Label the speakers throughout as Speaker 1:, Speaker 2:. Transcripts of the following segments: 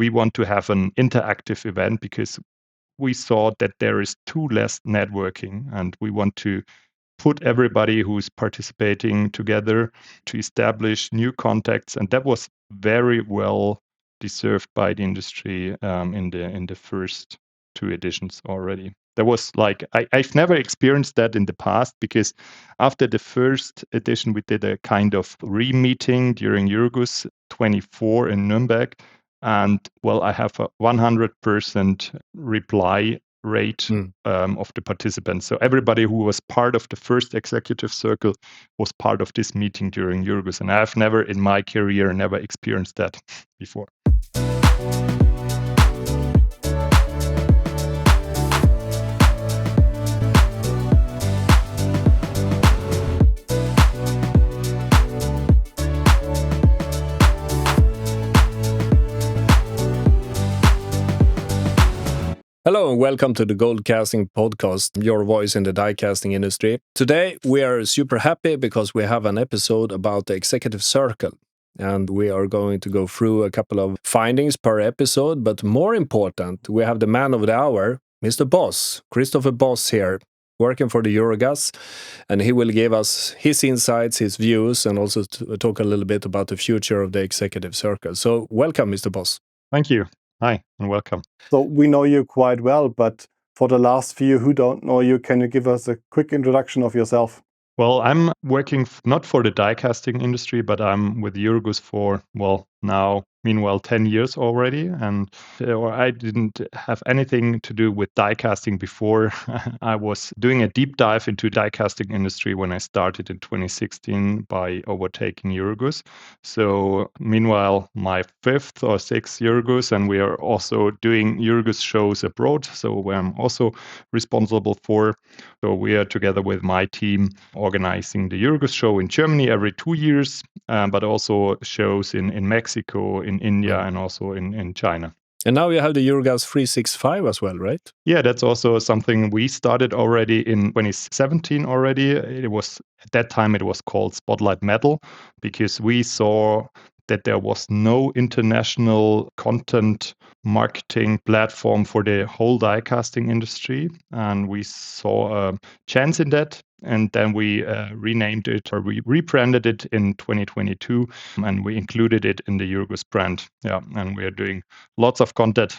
Speaker 1: we want to have an interactive event because we saw that there is too less networking, and we want to put everybody who's participating together to establish new contacts. And that was very well deserved by the industry in the first two editions already. There was like, I've never experienced that in the past, because after the first edition, we did a kind of re-meeting during Euroguss 24 in Nuremberg. And well, I have a 100% reply rate of the participants. So everybody who was part of the first executive circle was part of this meeting during Euroguss. And I've never in my career experienced that before.
Speaker 2: Hello and welcome to the Gold Casting Podcast, your voice in the die casting industry. Today we are super happy because we have an episode about the executive circle. And we are going to go through a couple of findings per episode. But more important, we have the man of the hour, Mr. Boss, Christopher Boss here, working for the Euroguss. And he will give us his insights, his views, and also talk a little bit about the future of the executive circle. So welcome, Mr. Boss.
Speaker 1: Thank you. Hi, and welcome.
Speaker 3: So we know you quite well, but for the last few who don't know you, can you give us a quick introduction of yourself?
Speaker 1: Well, I'm working not for the die casting industry, but I'm with Euroguss for, now, meanwhile, 10 years already. And I didn't have anything to do with die casting before. I was doing a deep dive into die casting industry when I started in 2016 by overtaking Euroguss. So meanwhile, my fifth or sixth Euroguss, and we are also doing Euroguss shows abroad. So where I'm also responsible for. So we are together with my team organizing the Euroguss show in Germany every 2 years, but also shows in Mexico, in India, and also in China.
Speaker 2: And now you have the Euroguss 365 as well, right?
Speaker 1: Yeah, that's also something we started already in 2017 already. It was, at that time, it was called Spotlight Metal, because we saw that there was no international content marketing platform for the whole die casting industry. And we saw a chance in that. And then we renamed it, or we rebranded it in 2022, and we included it in the Euroguss Brand. Yeah, and we are doing lots of content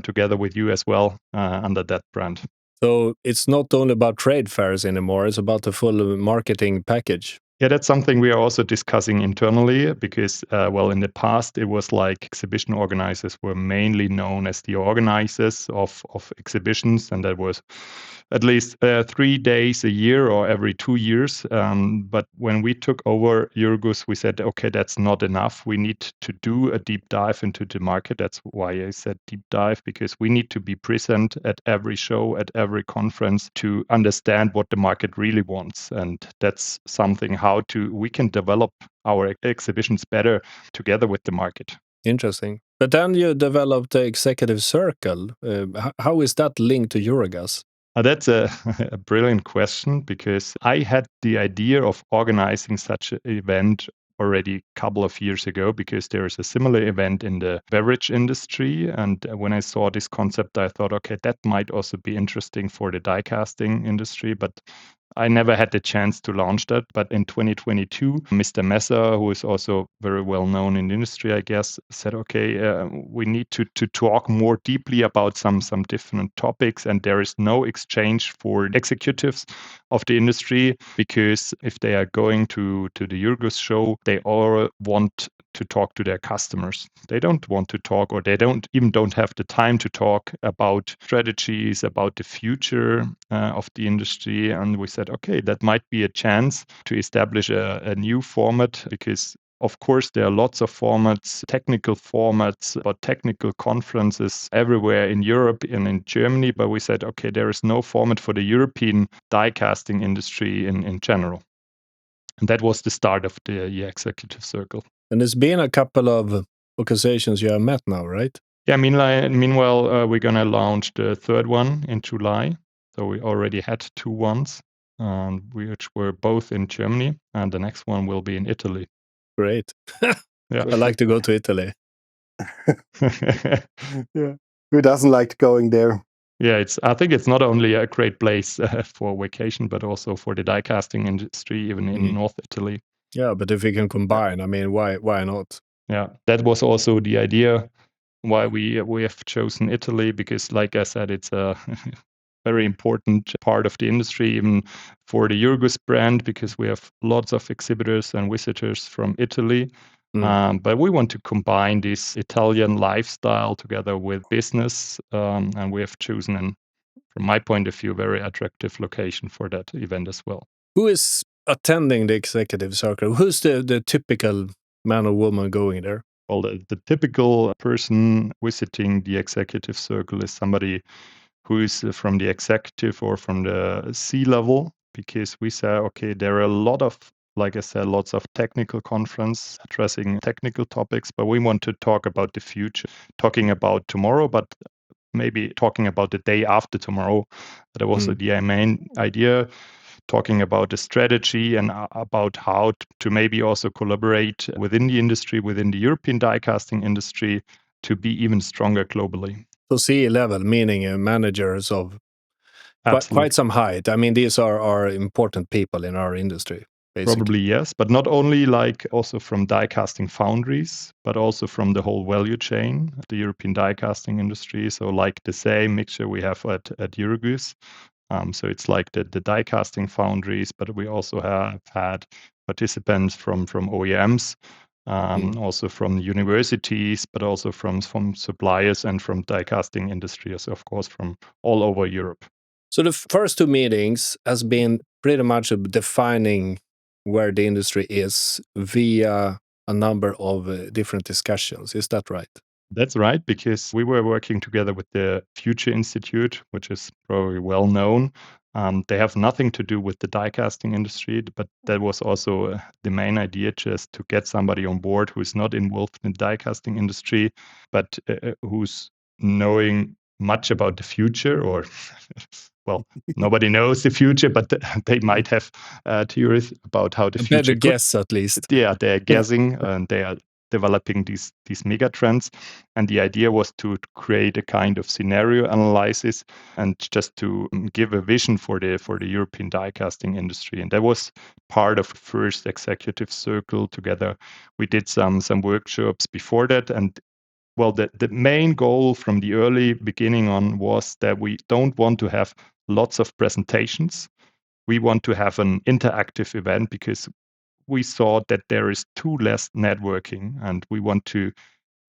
Speaker 1: together with you as well under that brand.
Speaker 2: So it's not only about trade fairs anymore, it's about the full marketing package.
Speaker 1: Yeah, that's something we are also discussing internally, because, in the past, it was like exhibition organizers were mainly known as the organizers of exhibitions, and that was at least 3 days a year or every 2 years. But when we took over Euroguss, we said, okay, that's not enough. We need to do a deep dive into the market. That's why I said deep dive, because we need to be present at every show, at every conference, to understand what the market really wants. And that's something we can develop our exhibitions better together with the market.
Speaker 2: Interesting. But then you developed the executive circle. How is that linked to Euroguss?
Speaker 1: That's a brilliant question, because I had the idea of organizing such an event already a couple of years ago, because there is a similar event in the beverage industry. And when I saw this concept, I thought, okay, that might also be interesting for the die casting industry. But I never had the chance to launch that. But in 2022, Mr. Messer, who is also very well known in the industry, I guess, said, okay, we need to talk more deeply about some different topics. And there is no exchange for executives of the industry, because if they are going to the Euroguss show, they all want to talk to their customers. They don't want to talk, or they don't have the time to talk about strategies, about the future of the industry. And we said, okay, that might be a chance to establish a new format, because of course, there are lots of formats, technical formats, but technical conferences everywhere in Europe and in Germany. But we said, okay, there is no format for the European die casting industry in general. And that was the start of the executive circle.
Speaker 2: And there's been a couple of occasions you have met now, right?
Speaker 1: Yeah, meanwhile, we're going to launch the third one in July. So we already had 2 ones, which were both in Germany, and the next one will be in Italy.
Speaker 2: Great.
Speaker 1: Yeah.
Speaker 2: I like to go to Italy.
Speaker 3: Yeah. Who doesn't like going there?
Speaker 1: Yeah, I think it's not only a great place for vacation, but also for the die casting industry, even in North Italy.
Speaker 2: Yeah, but if we can combine, I mean, why not?
Speaker 1: Yeah, that was also the idea why we have chosen Italy, because, like I said, it's a very important part of the industry, even for the Euroguss brand, because we have lots of exhibitors and visitors from Italy. But we want to combine this Italian lifestyle together with business, and we have chosen, from my point of view, very attractive location for that event as well.
Speaker 2: Who is attending the executive circle? Who's the typical man or woman going there?
Speaker 1: Well, the typical person visiting the executive circle is somebody who is from the executive or from the C level, because we say, okay, there are a lot of, like I said, lots of technical conference addressing technical topics, but we want to talk about the future, talking about tomorrow, but maybe talking about the day after tomorrow. That was the main idea, talking about the strategy and about how to maybe also collaborate within the industry, within the European die casting industry, to be even stronger globally.
Speaker 2: So C level, meaning managers of
Speaker 1: Absolutely.
Speaker 2: quite some height. I mean, these are important people in our industry, basically.
Speaker 1: Probably yes, but not only like also from die casting foundries, but also from the whole value chain of the European die casting industry. So like the same mixture we have at Euroguss. So it's like the die casting foundries, but we also have had participants from OEMs, also from universities, but also from suppliers and from die casting industries, of course, from all over Europe.
Speaker 2: So the first two meetings has been pretty much defining where the industry is via a number of different discussions. Is that right?
Speaker 1: That's right, because we were working together with the Future Institute, which is probably well known. They have nothing to do with the die casting industry, but that was also the main idea, just to get somebody on board who is not involved in the die casting industry, but who's knowing much about the future, or well, nobody knows the future, but they might have theories about how the
Speaker 2: A
Speaker 1: future
Speaker 2: better guess, at least.
Speaker 1: Yeah, they're guessing and they are developing these mega trends. And the idea was to create a kind of scenario analysis and just to give a vision for the European die casting industry. And that was part of the first executive circle together. We did some workshops before that, and well, the main goal from the early beginning on was that we don't want to have lots of presentations. We want to have an interactive event, because we saw that there is too less networking, and we want to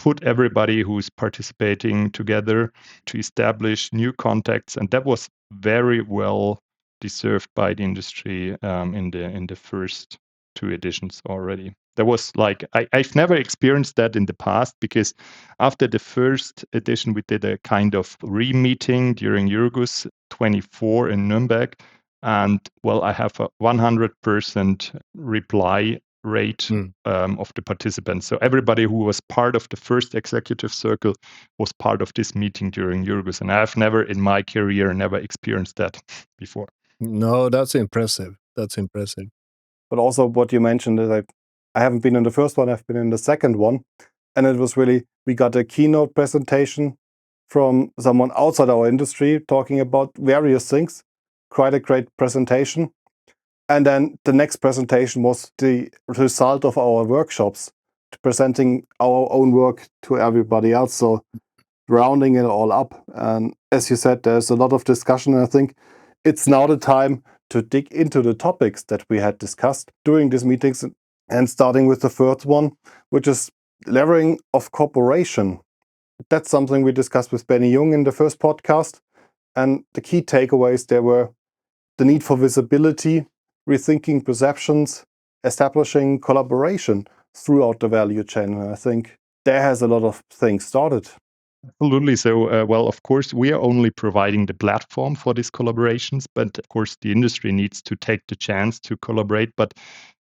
Speaker 1: put everybody who's participating together to establish new contacts. And that was very well deserved by the industry in the first two editions already. There was like, I've never experienced that in the past, because after the first edition, we did a kind of re-meeting during Euroguss 24 in Nuremberg. And well, I have a 100% reply rate of the participants. So everybody who was part of the first executive circle was part of this meeting during Euroguss. And I've never in my career never experienced that before.
Speaker 2: No, that's impressive. That's impressive.
Speaker 3: But also what you mentioned is like, I haven't been in the first one, I've been in the second one. And it was really, we got a keynote presentation from someone outside our industry talking about various things. Quite a great presentation. And then the next presentation was the result of our workshops, presenting our own work to everybody else. So rounding it all up. And as you said, there's a lot of discussion. And I think it's now the time to dig into the topics that we had discussed during these meetings, and starting with the first one, which is leveraging of cooperation. That's something we discussed with Benny Jung in the first podcast. And the key takeaways there were the need for visibility, rethinking perceptions, establishing collaboration throughout the value chain. And I think there has a lot of things started.
Speaker 1: Absolutely. So, well, of course, we are only providing the platform for these collaborations, but of course, the industry needs to take the chance to collaborate. But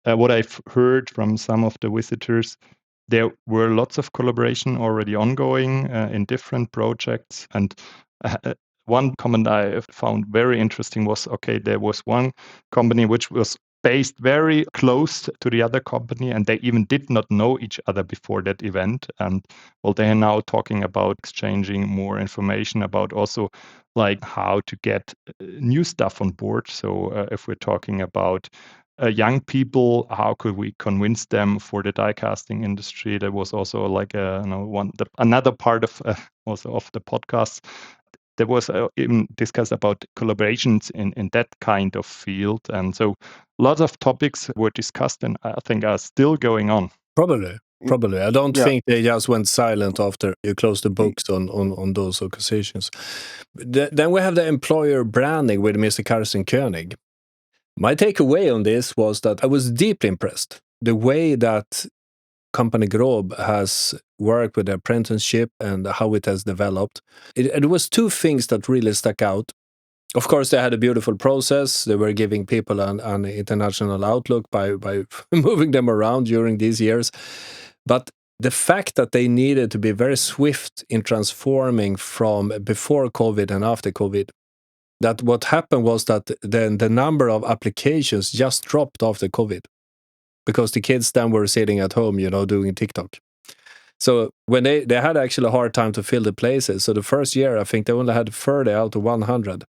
Speaker 1: what I've heard from some of the visitors, there were lots of collaboration already ongoing in different projects. And one comment I found very interesting was, okay, there was one company which was based very close to the other company, and they even did not know each other before that event. And well, they are now talking about exchanging more information about also like how to get new stuff on board. So if we're talking about young people, how could we convince them for the die casting industry? That was also like another part of also of the podcast. There was even discussed about collaborations in that kind of field, and so lots of topics were discussed, and I think are still going on.
Speaker 2: Probably. I don't
Speaker 3: Yeah.
Speaker 2: think they just went silent after you closed the books on those acquisitions. Then we have the employer branding with Mr. Carsten Koenig. My takeaway on this was that I was deeply impressed. The way that company Grob has worked with the apprenticeship and how it has developed. It was two things that really stuck out. Of course, they had a beautiful process. They were giving people an international outlook by moving them around during these years. But the fact that they needed to be very swift in transforming from before COVID and after COVID, that what happened was that then the number of applications just dropped after COVID because the kids then were sitting at home, doing TikTok. So when they had actually a hard time to fill the places. So the first year, I think they only had 30 out of 100.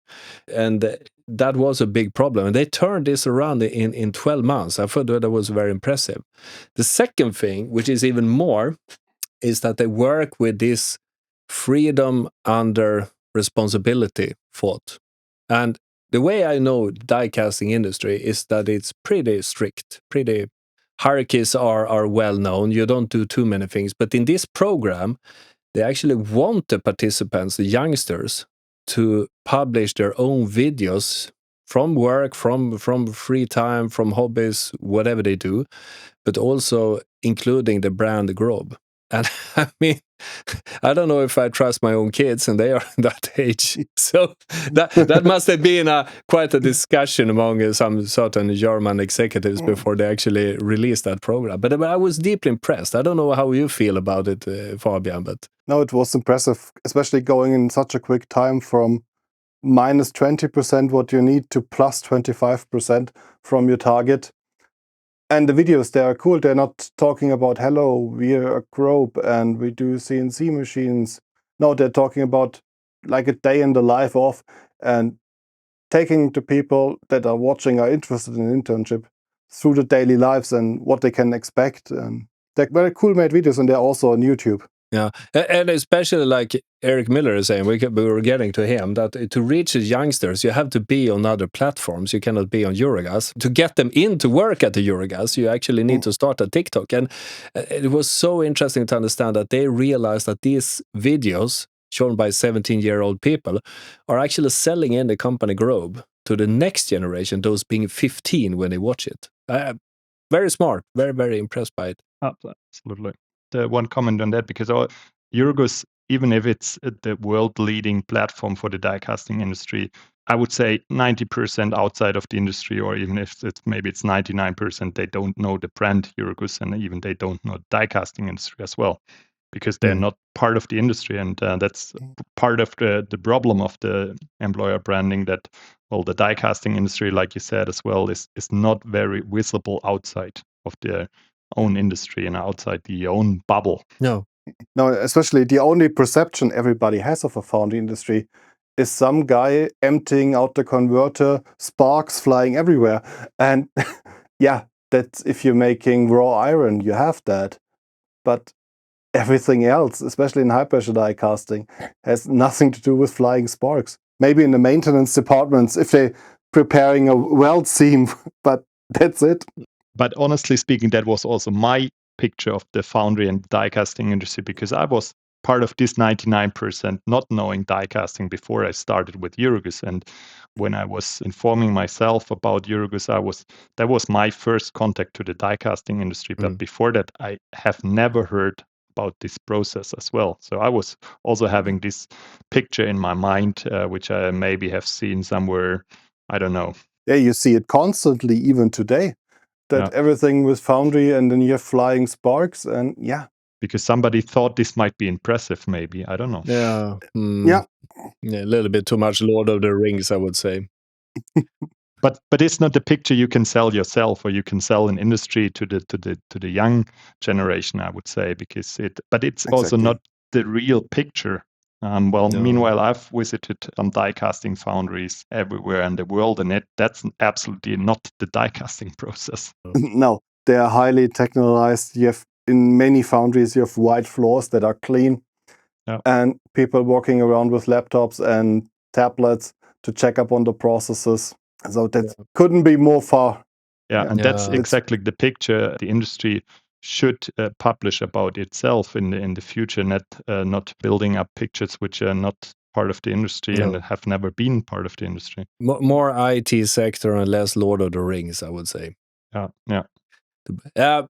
Speaker 2: And that was a big problem. And they turned this around in 12 months. I thought that was very impressive. The second thing, which is even more, is that they work with this freedom under responsibility thought. And the way I know the die casting industry is that it's pretty strict, pretty hierarchies are well known. You don't do too many things. But in this program, they actually want the participants, the youngsters, to publish their own videos from work, from free time, from hobbies, whatever they do, but also including the brand Grob. And I mean, I don't know if I trust my own kids, and they are that age. So that must have been quite a discussion among some certain German executives before they actually released that program. But I was deeply impressed. I don't know how you feel about it, Fabian, but...
Speaker 3: No, it was impressive, especially going in such a quick time from minus 20% what you need to plus 25% from your target. And the videos, they are cool. They're not talking about, hello, we're a Grob and we do CNC machines. No, they're talking about like a day in the life of, and taking the people that are watching, are interested in internship through the daily lives and what they can expect. And they're very cool made videos, and they're also on YouTube.
Speaker 2: Yeah, and especially like Eric Miller is saying, we were getting to him, that to reach the youngsters, you have to be on other platforms. You cannot be on Euroguss. To get them into work at the Euroguss, you actually need to start a TikTok. And it was so interesting to understand that they realized that these videos shown by 17-year-old people are actually selling in the company Grob to the next generation, those being 15 when they watch it. Very smart, very, very impressed by it.
Speaker 1: Absolutely. The one comment on that, because Euroguss, even if it's the world-leading platform for the die casting industry, I would say 90% outside of the industry, or even if it's 99%, they don't know the brand Euroguss, and even they don't know the die casting industry as well, because they're not part of the industry. And that's part of the problem of the employer branding, that, well, the die casting industry, like you said as well, is not very visible outside of the own industry and outside the own bubble.
Speaker 3: No, especially the only perception everybody has of a foundry industry is some guy emptying out the converter, sparks flying everywhere. And yeah, that's if you're making raw iron, you have that. But everything else, especially in high pressure die casting, has nothing to do with flying sparks. Maybe in the maintenance departments if they're preparing a weld seam, but that's it.
Speaker 1: But honestly speaking, that was also my picture of the foundry and die casting industry, because I was part of this 99% not knowing die casting before I started with Euroguss. And when I was informing myself about Euroguss, that was my first contact to the die casting industry. But before that, I have never heard about this process as well. So I was also having this picture in my mind, which I maybe have seen somewhere, I don't know.
Speaker 3: Yeah, you see it constantly, even today. That everything was foundry, and then you have flying sparks, and
Speaker 1: because somebody thought this might be impressive, maybe, I don't know.
Speaker 2: Yeah, a little bit too much Lord of the Rings, I would say.
Speaker 1: But it's not the picture you can sell yourself, or you can sell in industry to the young generation, I would say, because it's also
Speaker 3: Exactly.
Speaker 1: not the real picture.
Speaker 2: No.
Speaker 1: Meanwhile, I've visited some die casting foundries everywhere in the world, and that's absolutely not the die casting process.
Speaker 3: No, they are highly technologized. You have in many foundries, you have white floors that are clean,
Speaker 1: Yeah.
Speaker 3: and people walking around with laptops and tablets to check up on the processes. So that couldn't be more far.
Speaker 1: Yeah, and that's
Speaker 2: Yeah.
Speaker 1: exactly the picture the industry should publish about itself in the future, not building up pictures which are not part of the industry and
Speaker 2: No.
Speaker 1: have never been part of the industry.
Speaker 2: More IT sector and less Lord of the Rings, I would say.
Speaker 1: Yeah, yeah.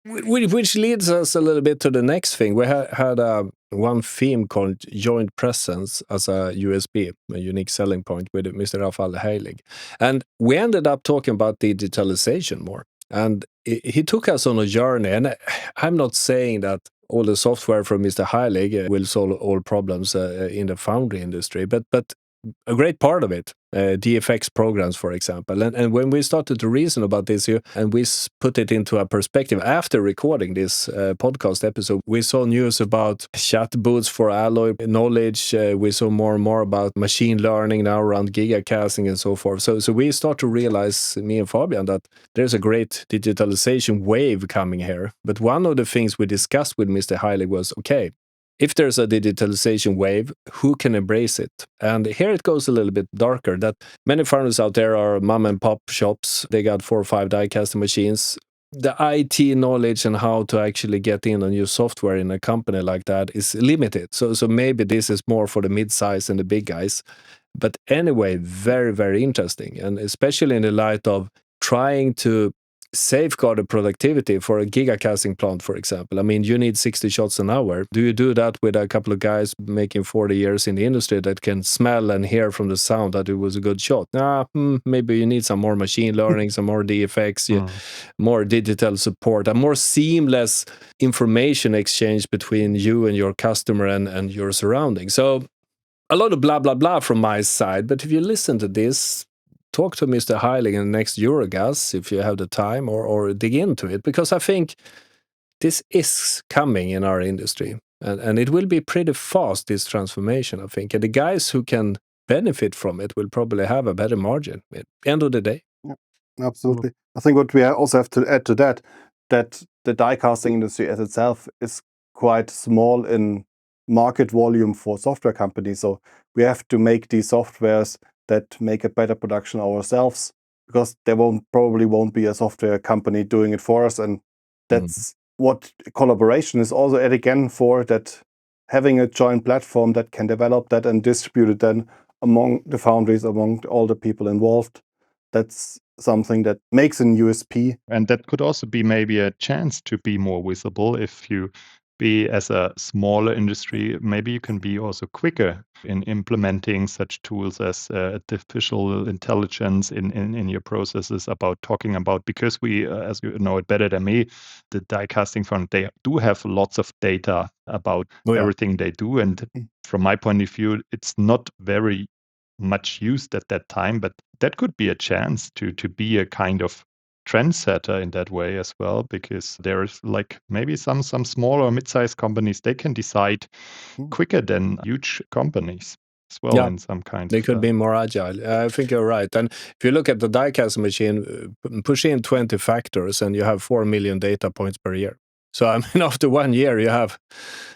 Speaker 2: Which leads us a little bit to the next thing. We had one theme called joint presence as a USP, a unique selling point, with Mr. Rafael Heilig. And we ended up talking about digitalization more. And he took us on a journey. And I'm not saying that all the software from Mr. Heilig will solve all problems in the foundry industry, but a great part of it, DFX programs, for example. And when we started to reason about this here, and we put it into a perspective after recording this podcast episode, we saw news about chatbots for alloy knowledge. We saw more and more about machine learning now around gigacasting and so forth. So we start to realize, me and Fabian, that there's a great digitalization wave coming here. But one of the things we discussed with Mr. Heilig was, okay, if there's a digitalization wave, who can embrace it? And here it goes a little bit darker, that many founders out there are mom and pop shops. They got 4 or 5 die casting machines. The IT knowledge and how to actually get in and use software in a company like that is limited. So maybe this is more for the mid-size and the big guys. But anyway, very, very interesting. And especially in the light of trying to safeguard the productivity for a gigacasting plant, for example. I mean, you need 60 shots an hour. Do you do that with a couple of guys making 40 years in the industry that can smell and hear from the sound that it was a good shot? Maybe you need some more machine learning, some more DFX, more digital support, a more seamless information exchange between you and your customer and your surroundings. So a lot of blah, blah, blah from my side. But if you listen to this, talk to Mr. Heilig in the next Euroguss if you have the time, or dig into it, because I think this is coming in our industry, and it will be pretty fast, this transformation, I think. And the guys who can benefit from it will probably have a better margin at the end of the day.
Speaker 3: Yeah, absolutely. I think what we also have to add to that the die casting industry as itself is quite small in market volume for software companies. So we have to make these softwares that make a better production ourselves, because there probably won't be a software company doing it for us. And that's what collaboration is also at again for, that having a joint platform that can develop that and distribute it then among the foundries, among all the people involved. That's something that makes an USP.
Speaker 1: And that could also be maybe a chance to be more visible. If you be as a smaller industry, maybe you can be also quicker in implementing such tools as artificial intelligence in your processes, about talking about, because we, as you know it better than me, the die casting firm, they do have lots of data about everything they do. And from my point of view, it's not very much used at that time, but that could be a chance to be a kind of trendsetter in that way as well, because there's like maybe some small or mid-sized companies, they can decide quicker than huge companies as well in some kind
Speaker 2: they
Speaker 1: of
Speaker 2: could be more agile. I think you're right. And if you look at the die casting machine, push in 20 factors and you have 4 million data points per year. So I mean, after 1 year, you have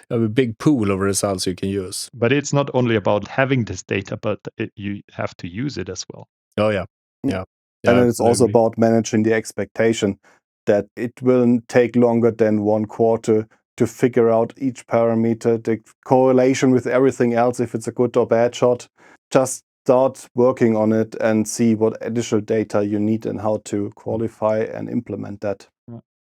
Speaker 2: a big pool of results you can use.
Speaker 1: But it's not only about having this data, but you have to use it as well.
Speaker 2: Oh, yeah. Yeah.
Speaker 3: And then it's also about managing the expectation that it will take longer than 1 quarter to figure out each parameter, the correlation with everything else, if it's a good or bad shot. Just start working on it and see what additional data you need and how to qualify and implement that.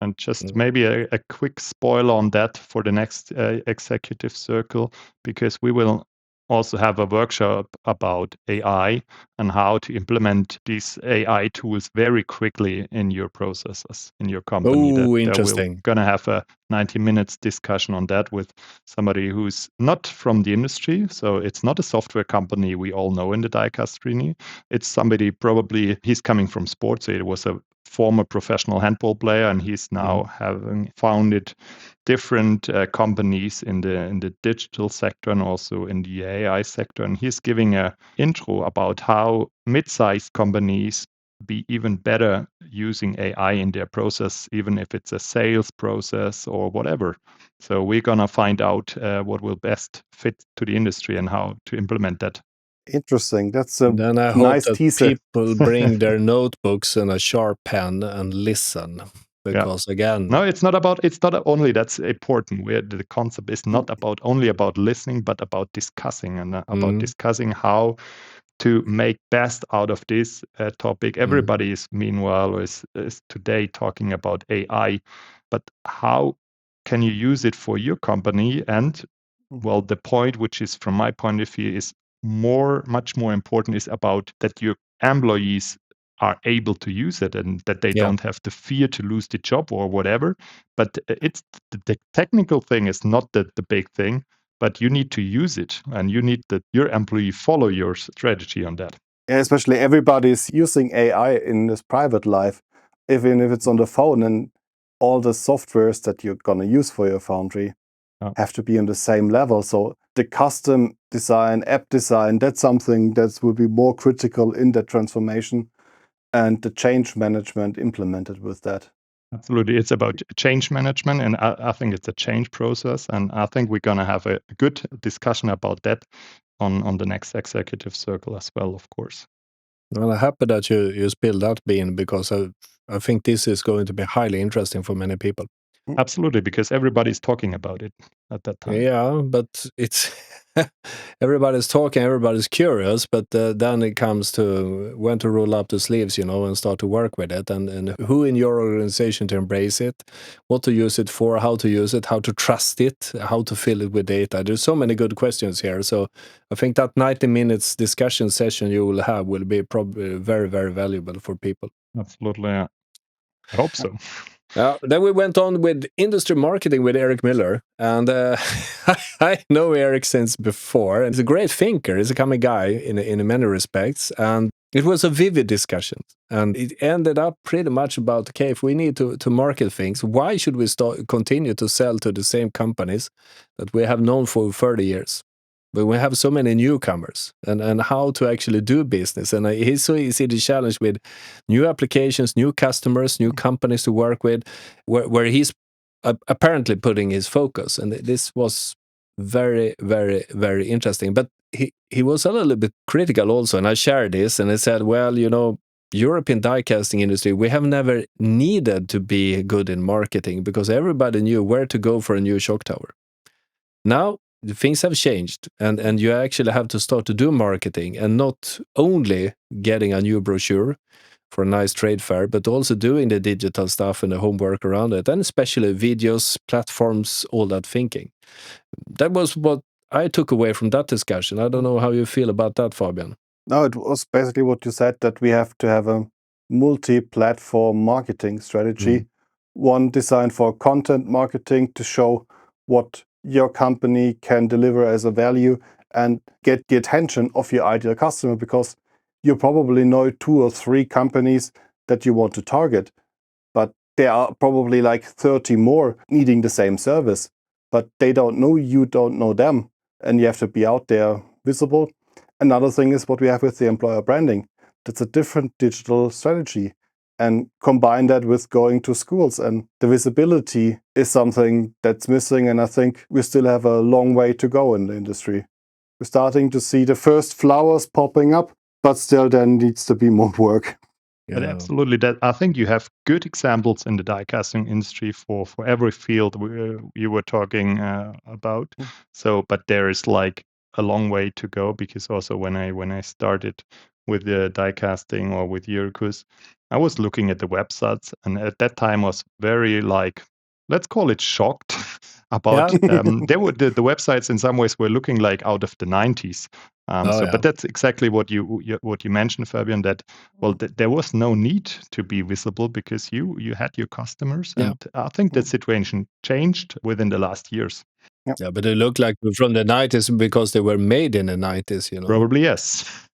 Speaker 1: And just maybe a quick spoiler on that for the next executive circle, because we will also have a workshop about AI and how to implement these AI tools very quickly in your processes in your company.
Speaker 2: Oh,
Speaker 1: That we're
Speaker 2: interesting.
Speaker 1: going to have a 90 minutes discussion on that with somebody who's not from the industry. So it's not a software company we all know in the diecast arena. It's somebody, probably he's coming from sports. So it was a former professional handball player, and he's now having founded different companies in the digital sector and also in the AI sector. And he's giving a intro about how mid-sized companies be even better using AI in their process, even if it's a sales process or whatever. So we're gonna find out what will best fit to the industry and how to implement that.
Speaker 3: Interesting. That's a
Speaker 2: Then I hope
Speaker 3: nice
Speaker 2: that
Speaker 3: teaser.
Speaker 2: people bring their notebooks and a sharp pen and listen,
Speaker 1: Yeah.
Speaker 2: because again,
Speaker 1: No, it's not only that's important. Where the concept is not about only about listening, but about discussing and about discussing how to make best out of this topic. Everybody is meanwhile is today talking about AI, but how can you use it for your company? And well, the point, which is from my point of view, is much more important, is about that your employees are able to use it and that they
Speaker 2: yeah.
Speaker 1: don't have the fear to lose the job or whatever. But it's the technical thing is not the big thing, but you need to use it and you need that your employee follow your strategy on that.
Speaker 3: Yeah, especially everybody's using AI in his private life, even if it's on the phone, and all the softwares that you're gonna use for your foundry have to be on the same level. So the custom design, app design, that's something that will be more critical in that transformation, and the change management implemented with that.
Speaker 1: Absolutely. It's about change management, and I think it's a change process. And I think we're going to have a good discussion about that on the next executive circle as well, of course.
Speaker 2: Well, I'm happy that you spilled that bean, because I think this is going to be highly interesting for many people.
Speaker 1: Absolutely, because everybody's talking about it at that time.
Speaker 2: Yeah, but it's everybody's talking, everybody's curious, but then it comes to when to roll up the sleeves, and start to work with it, and who in your organization to embrace it, what to use it for, how to use it, how to trust it, how to fill it with data. There's so many good questions here. So I think that 90 minutes discussion session you will have will be probably very, very valuable for people.
Speaker 1: Absolutely. I hope so.
Speaker 2: Then we went on with industry marketing with Eric Miller, and I know Eric since before. He's a great thinker. He's a coming guy in many respects, and it was a vivid discussion. And it ended up pretty much about, okay, if we need to market things, why should we continue to sell to the same companies that we have known for 30 years? But we have so many newcomers, and how to actually do business. And he's so easy to challenge with new applications, new customers, new companies to work with, where he's apparently putting his focus. And this was very, very, very interesting. But he was a little bit critical also, and I shared this, and I said, well, European die casting industry, we have never needed to be good in marketing because everybody knew where to go for a new shock tower. Now, things have changed, and you actually have to start to do marketing, and not only getting a new brochure for a nice trade fair, but also doing the digital stuff and the homework around it, and especially videos, platforms, all that thinking. That was what I took away from that discussion. I don't know how you feel about that, Fabian.
Speaker 3: No, it was basically what you said, that we have to have a multi-platform marketing strategy, one designed for content marketing to show what your company can deliver as a value and get the attention of your ideal customer, because you probably know 2 or 3 companies that you want to target, but there are probably like 30 more needing the same service, but they don't know you, don't know them, and you have to be out there visible. Another thing is what we have with the employer branding. That's a different digital strategy, and combine that with going to schools, and the visibility is something that's missing, and I think we still have a long way to go in the industry. We're starting to see the first flowers popping up, but still there needs to be more work.
Speaker 1: But absolutely, that I think you have good examples in the die casting industry for every field you were talking about. So, but there is like a long way to go, because also when I started with the die casting or with Euroguss, I was looking at the websites, and at that time was very like, let's call it shocked about they were the websites in some ways were looking like out of the 90s. But that's exactly what you mentioned, Fabian. That there was no need to be visible because you had your customers, and I think that situation changed within the last years.
Speaker 2: Yeah, but they look like from the 90s because they were made in the 90s,
Speaker 1: Probably yes.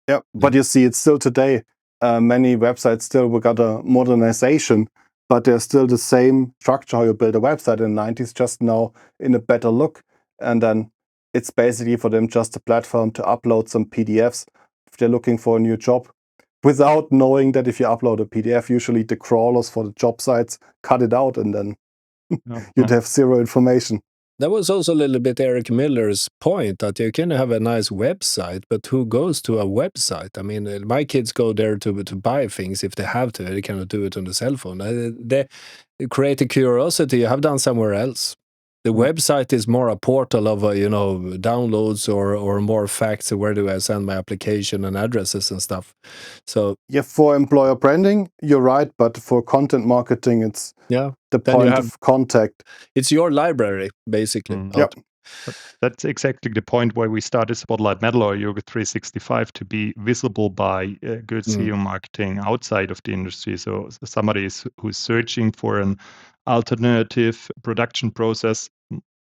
Speaker 3: Yeah, but you see, it's still today. Many websites still we got a modernization, but they're still the same structure how you build a website in the 90s, just now in a better look. And then it's basically for them just a platform to upload some PDFs if they're looking for a new job, without knowing that if you upload a PDF, usually the crawlers for the job sites cut it out, and then you'd have zero information.
Speaker 2: That was also a little bit Eric Miller's point, that you can have a nice website, but who goes to a website? I mean, my kids go there to buy things if they have to. They cannot do it on the cell phone. They create a curiosity you have done somewhere else. The website is more a portal of, downloads or more facts. Where do I send my application and addresses and stuff? So
Speaker 3: yeah, for employer branding, you're right, but for content marketing, it's the point of contact.
Speaker 2: It's your library, basically.
Speaker 3: Yeah.
Speaker 1: That's exactly the point why we started Spotlight Metal or Yoga 365 to be visible by good SEO marketing outside of the industry. So somebody who's searching for an alternative production process.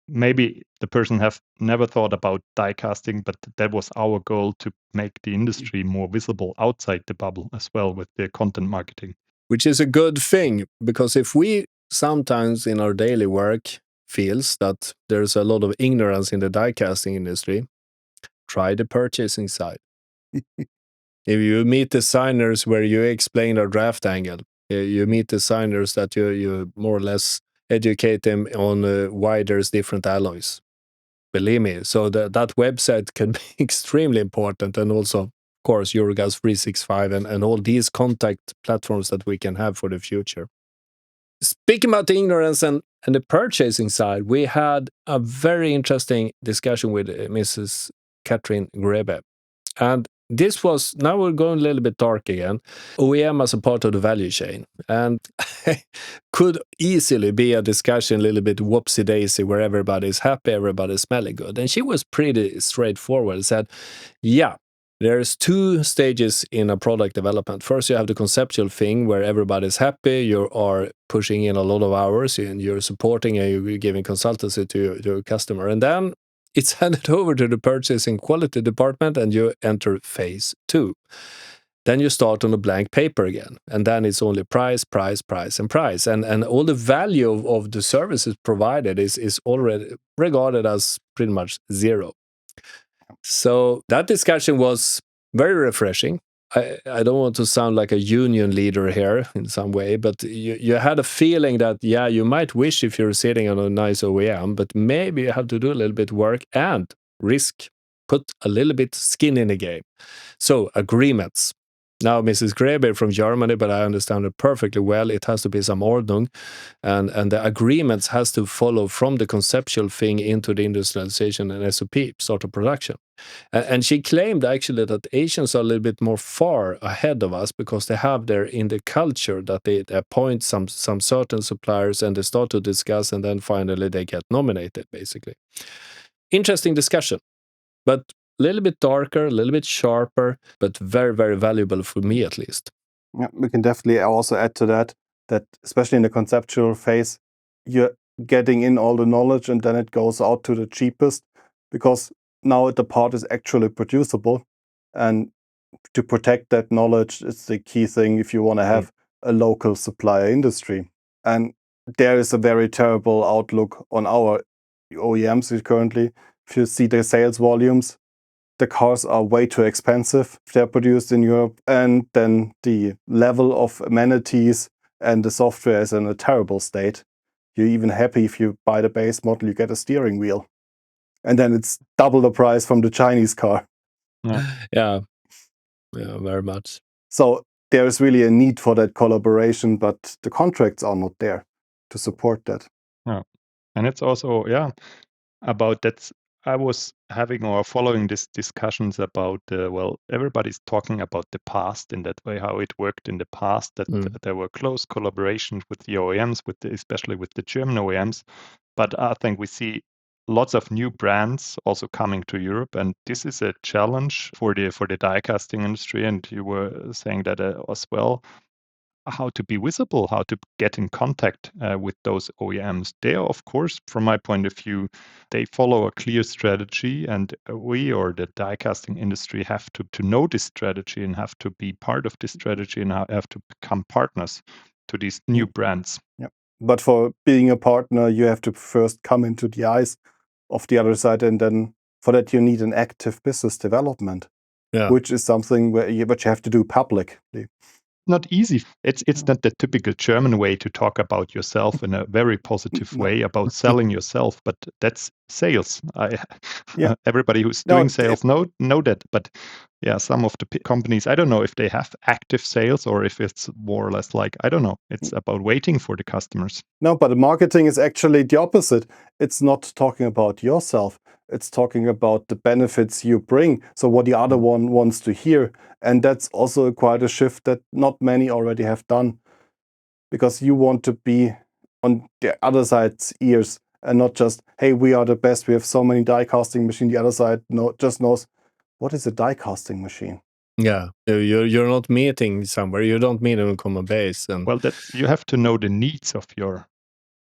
Speaker 1: Maybe the person have never thought about die casting, but that was our goal, to make the industry more visible outside the bubble as well with the content marketing.
Speaker 2: Which is a good thing, because if we sometimes in our daily work feels that there's a lot of ignorance in the die casting industry, try the purchasing side. If you meet designers where you explain a draft angle, you meet designers that you more or less educate them on why there's different alloys. Believe me, so that website can be extremely important, and also, of course, Euroguss 365 and all these contact platforms that we can have for the future. Speaking about the ignorance and the purchasing side, we had a very interesting discussion with Mrs. Katrin Grebe. And this was, now we're going a little bit dark again, OEM as a part of the value chain. And could easily be a discussion a little bit whoopsie-daisy where everybody's happy, everybody's smelling good. And she was pretty straightforward and said, yeah, there's two stages in a product development. First, you have the conceptual thing where everybody's happy, you are pushing in a lot of hours, and you're supporting and you're giving consultancy to your customer. And then it's handed over to the purchasing quality department, and you enter phase 2. Then you start on a blank paper again, and then it's only price, price, price, and price. And all the value of the services provided is already regarded as pretty much zero. So that discussion was very refreshing. I don't want to sound like a union leader here in some way, but you had a feeling that, yeah, you might wish if you're sitting on a nice OEM, but maybe you have to do a little bit work and risk, put a little bit skin in the game. So agreements. Now, Mrs. Grebe from Germany, but I understand it perfectly well. It has to be some Ordnung, and the agreements has to follow from the conceptual thing into the industrialization and SOP, start of production. And she claimed actually that Asians are a little bit more far ahead of us because they have their in the culture that they appoint some certain suppliers and they start to discuss, and then finally they get nominated, basically. Interesting discussion, but a little bit darker, a little bit sharper, but very, very valuable for me at least.
Speaker 3: Yeah, we can definitely also add to that especially in the conceptual phase, you're getting in all the knowledge and then it goes out to the cheapest, because now the part is actually producible. And to protect that knowledge is the key thing if you want to have a local supplier industry. And there is a very terrible outlook on our OEMs currently. If you see the sales volumes, the cars are way too expensive if they're produced in Europe, and then the level of amenities and the software is in a terrible state. You're even happy if you buy the base model, you get a steering wheel. And then it's double the price from the Chinese car.
Speaker 2: Yeah, very much.
Speaker 3: So there is really a need for that collaboration, but the contracts are not there to support that.
Speaker 1: Yeah. And it's also, about that. I was having or following these discussions about, everybody's talking about the past in that way, how it worked in the past, that there were close collaborations with the OEMs, especially with the German OEMs. But I think we see lots of new brands also coming to Europe, and this is a challenge for the die casting industry. And you were saying that as well, how to be visible, how to get in contact with those OEMs. They are, of course, from my point of view, they follow a clear strategy, and we or the die casting industry have to know this strategy and have to be part of this strategy and have to become partners to these new brands.
Speaker 3: Yeah. But for being a partner, you have to first come into the eyes of the other side, and then for that you need an active business development, which is something which you have to do publicly.
Speaker 1: Not easy. It's not the typical German way to talk about yourself in a very positive way about selling yourself, but that's sales. Everybody who's doing sales know that. But yeah, some of the companies, I don't know if they have active sales or if it's more or less like, I don't know. It's about waiting for the customers.
Speaker 3: No, but the marketing is actually the opposite. It's not talking about yourself. It's talking about the benefits you bring. So what the other one wants to hear. And that's also quite a shift that not many already have done, because you want to be on the other side's ears and not just, hey, we are the best. We have so many die casting machines. The other side just knows, what is a die casting machine?
Speaker 2: Yeah, you're not meeting somewhere. You don't meet on a common base. And
Speaker 1: well, that you have to know the needs of your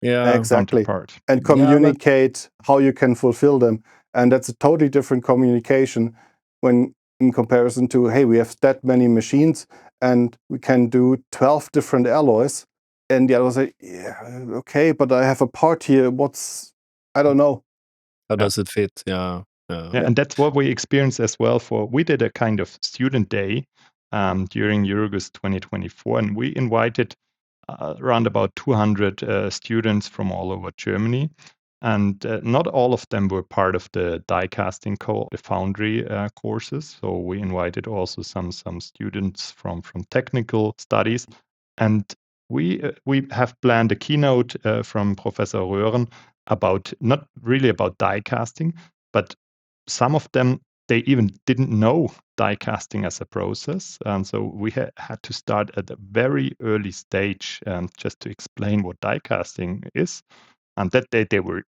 Speaker 3: exactly
Speaker 1: counterpart
Speaker 3: and communicate how you can fulfill them. And that's a totally different communication when in comparison to, hey, we have that many machines and we can do 12 different alloys. And the other say, yeah, okay, but I have a part here. I don't know.
Speaker 2: How does it fit? Yeah.
Speaker 1: And that's what we experienced as well. We did a kind of student day during Euroguss 2024, and we invited around about 200 students from all over Germany. And not all of them were part of the die casting the foundry courses. So we invited also some students from technical studies. And we have planned a keynote from Professor Röhren about not really about die casting, but some of them, they even didn't know die casting as a process. And so we had to start at a very early stage just to explain what die casting is. And that they were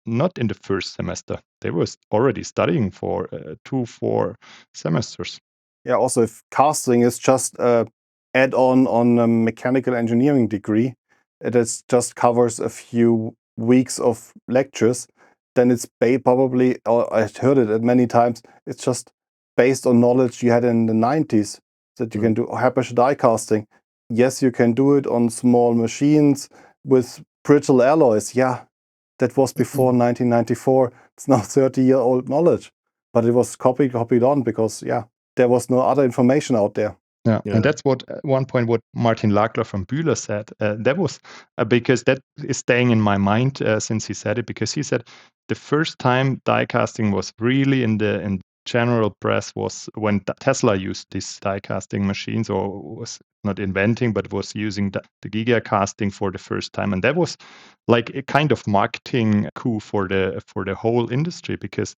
Speaker 1: not in the first semester. They were already studying for 2-4 semesters.
Speaker 3: Yeah, also if casting is just add-on on a mechanical engineering degree, it just covers a few weeks of lectures, then it's probably, or I heard it many times, it's just based on knowledge you had in the 90s that you can do high-pressure die casting. Yes, you can do it on small machines with brittle alloys. Yeah, that was before 1994. It's now 30-year-old knowledge. But it was copied on because, there was no other information out there.
Speaker 1: Yeah. And that's what at one point what Martin Lagler from Bühler said. That was because that is staying in my mind since he said it, because he said the first time die casting was really in general press was when Tesla used these die casting machines, or was not inventing, but was using the giga casting for the first time. And that was like a kind of marketing coup for the whole industry, because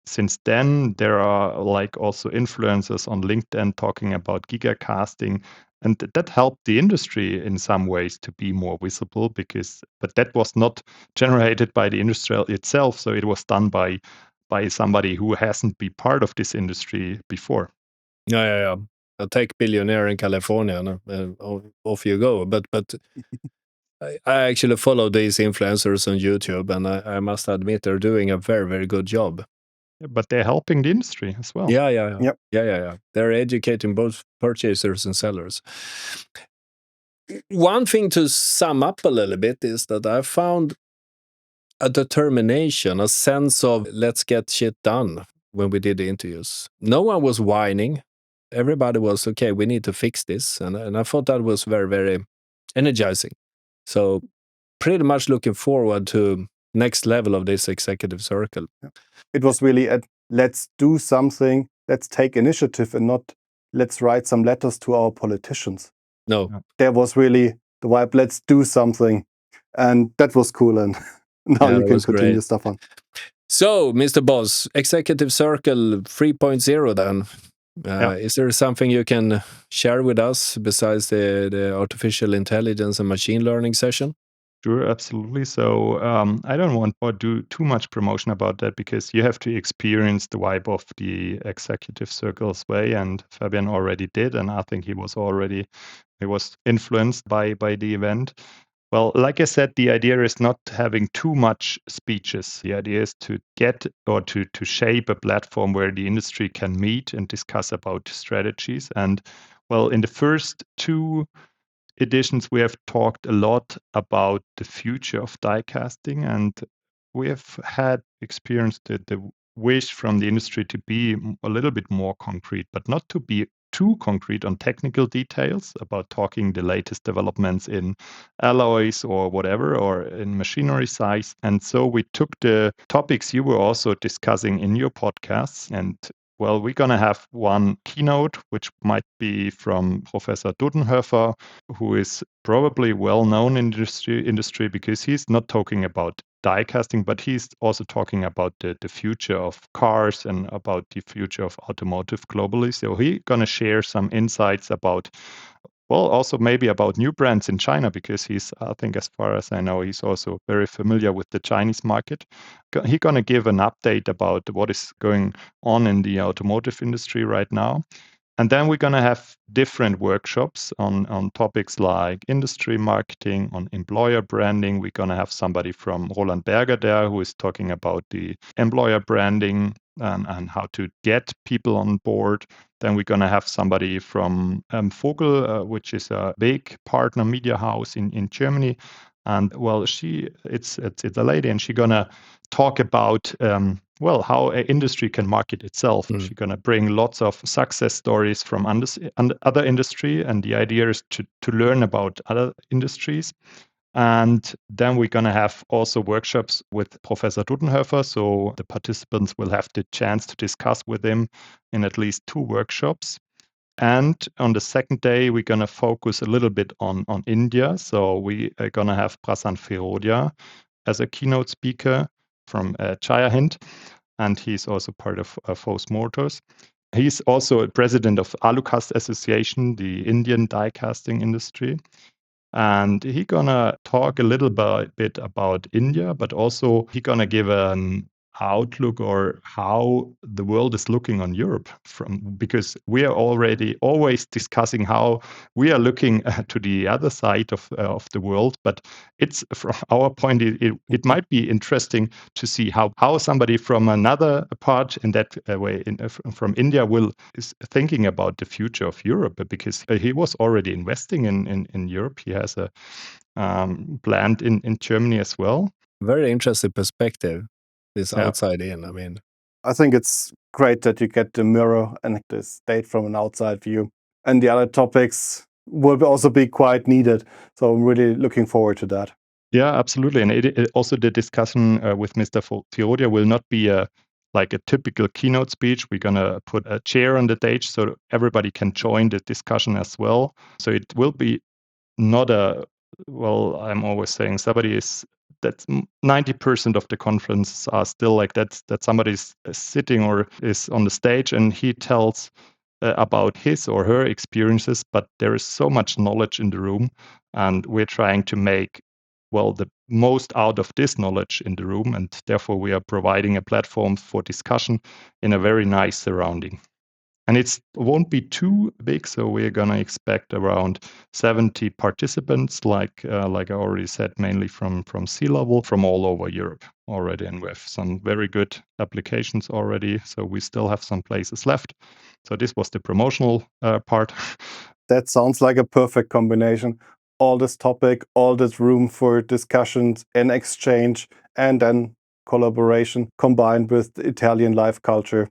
Speaker 1: since then, there are like also influencers on LinkedIn talking about giga casting, and that helped the industry in some ways to be more visible, but that was not generated by the industry itself. So it was done by somebody who hasn't been part of this industry before.
Speaker 2: Yeah. A tech billionaire in California, off you go. But I actually follow these influencers on YouTube, and I must admit they're doing a very, very good job.
Speaker 1: But they're helping the industry as well.
Speaker 2: Yeah.
Speaker 3: Yep.
Speaker 2: Yeah. They're educating both purchasers and sellers. One thing to sum up a little bit is that I found a determination, a sense of let's get shit done when we did the interviews. No one was whining. Everybody was, okay, we need to fix this. And I thought that was very, very energizing. So pretty much looking forward to next level of this executive circle.
Speaker 3: It was really let's do something, let's take initiative, and not let's write some letters to our politicians.
Speaker 2: No.
Speaker 3: There was really the vibe, let's do something. And that was cool. And now you can continue stuff on.
Speaker 2: So, Mr. Boss, Executive Circle 3.0 then. Is there something you can share with us besides the artificial intelligence and machine learning session?
Speaker 1: Sure, absolutely. So I don't want to do too much promotion about that because you have to experience the vibe of the executive circles way, and Fabian already did, and I think he was influenced by the event. Well, like I said, the idea is not having too much speeches. The idea is to get or to shape a platform where the industry can meet and discuss about strategies. And well, in the first two editions, we have talked a lot about the future of die casting, and we have had experienced the wish from the industry to be a little bit more concrete, but not to be too concrete on technical details about talking the latest developments in alloys or whatever, or in machinery size. And so we took the topics you were also discussing in your podcasts, and well, we're going to have one keynote, which might be from Professor Dudenhöffer, who is probably well known in industry because he's not talking about die casting, but he's also talking about the future of cars and about the future of automotive globally. So he's going to share some insights about, well, also maybe about new brands in China, because I think, as far as I know, he's also very familiar with the Chinese market. He's going to give an update about what is going on in the automotive industry right now. And then we're going to have different workshops on topics like industry marketing, on employer branding. We're going to have somebody from Roland Berger there who is talking about the employer branding and how to get people on board. Then we're going to have somebody from Vogel, which is a big partner media house in Germany. And well, it's a lady, and she's going to talk about how an industry can market itself. She's going to bring lots of success stories from other industry, and the idea is to learn about other industries. And then we're going to have also workshops with Professor Dudenhöffer, so the participants will have the chance to discuss with him in at least 2 workshops. And on the second day, we're going to focus a little bit on India. So we are going to have Prasanth Firodia as a keynote speaker from Jaya Hind, and he's also part of Fos Motors. He's also a president of Alucast Association, the Indian die casting industry. And he's gonna talk a little bit about India, but also he's gonna give an outlook or how the world is looking on Europe because we are already always discussing how we are looking to the other side of the world, but it's from our point it might be interesting to see how somebody from another part in that way from India is thinking about the future of Europe, because he was already investing in Europe. He has a plant in Germany as well.
Speaker 2: Very interesting perspective. This outside in, I mean.
Speaker 3: I think it's great that you get the mirror and the state from an outside view. And the other topics will also be quite needed. So I'm really looking forward to that.
Speaker 1: Yeah, absolutely. And also the discussion with Mr. Firodia will not be like a typical keynote speech. We're going to put a chair on the stage so everybody can join the discussion as well. So it will be not I'm always saying that's 90% of the conferences are still like that somebody's sitting or is on the stage and he tells about his or her experiences, but there is so much knowledge in the room, and we're trying to make the most out of this knowledge in the room, and therefore we are providing a platform for discussion in a very nice surrounding. And it won't be too big, so we're going to expect around 70 participants, like I already said, mainly from C-level, from all over Europe already. And we have some very good applications already, so we still have some places left. So this was the promotional part.
Speaker 3: That sounds like a perfect combination. All this topic, all this room for discussions and exchange, and then collaboration combined with the Italian life culture.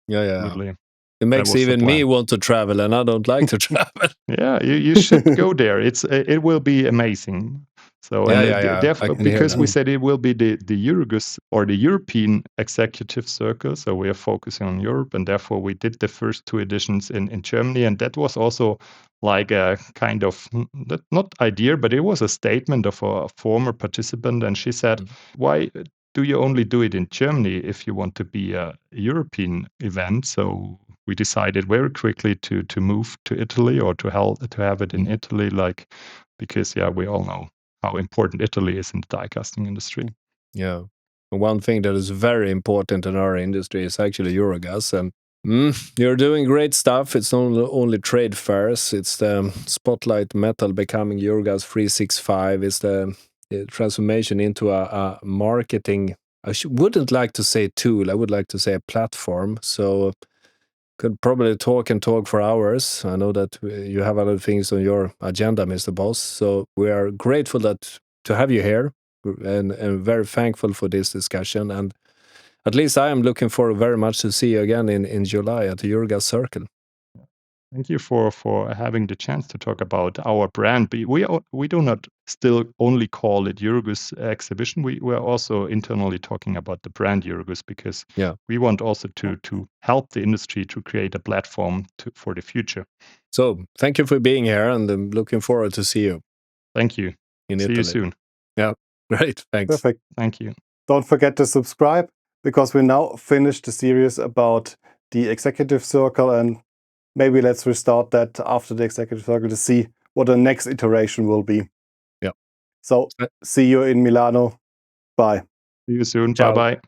Speaker 2: Yeah.
Speaker 1: Absolutely.
Speaker 2: It makes even me want to travel, and I don't like to travel.
Speaker 1: Yeah, you should go there. It will be amazing. So therefore, because we said it will be the Euroguss or the European Executive Circle, so we are focusing on Europe, and therefore we did the first 2 editions in Germany, and that was also like a kind of not idea, but it was a statement of a former participant, and she said, "Why do you only do it in Germany if you want to be a European event?" So we decided very quickly to move to Italy or to have it in Italy, because we all know how important Italy is in the die casting industry.
Speaker 2: Yeah. One thing that is very important in our industry is actually Euroguss. And you're doing great stuff. It's not only trade fairs, it's the Spotlight Metal becoming Euroguss 365. It's the transformation into a marketing. I wouldn't like to say tool, I would like to say a platform. So could probably talk for hours. I know that you have other things on your agenda, Mr. Boss. So we are grateful to have you here, and very thankful for this discussion. And at least I am looking forward very much to see you again in July at the Euroguss Circle.
Speaker 1: Thank you for having the chance to talk about our brand. But we do not still only call it Euroguss exhibition. We are also internally talking about the brand Euroguss, because we want also to help the industry to create a platform for the future.
Speaker 2: So thank you for being here, and I'm looking forward to see you.
Speaker 1: Thank you.
Speaker 2: In
Speaker 1: see
Speaker 2: Italy.
Speaker 1: you soon.
Speaker 2: Yeah, great. Thanks.
Speaker 3: Perfect.
Speaker 1: Thank you.
Speaker 3: Don't forget to subscribe, because we now finished the series about the executive circle, and maybe let's restart that after the executive circle to see what the next iteration will be.
Speaker 2: Yeah.
Speaker 3: So see you in Milano. Bye.
Speaker 1: See you soon.
Speaker 2: Ciao.
Speaker 1: Bye-bye.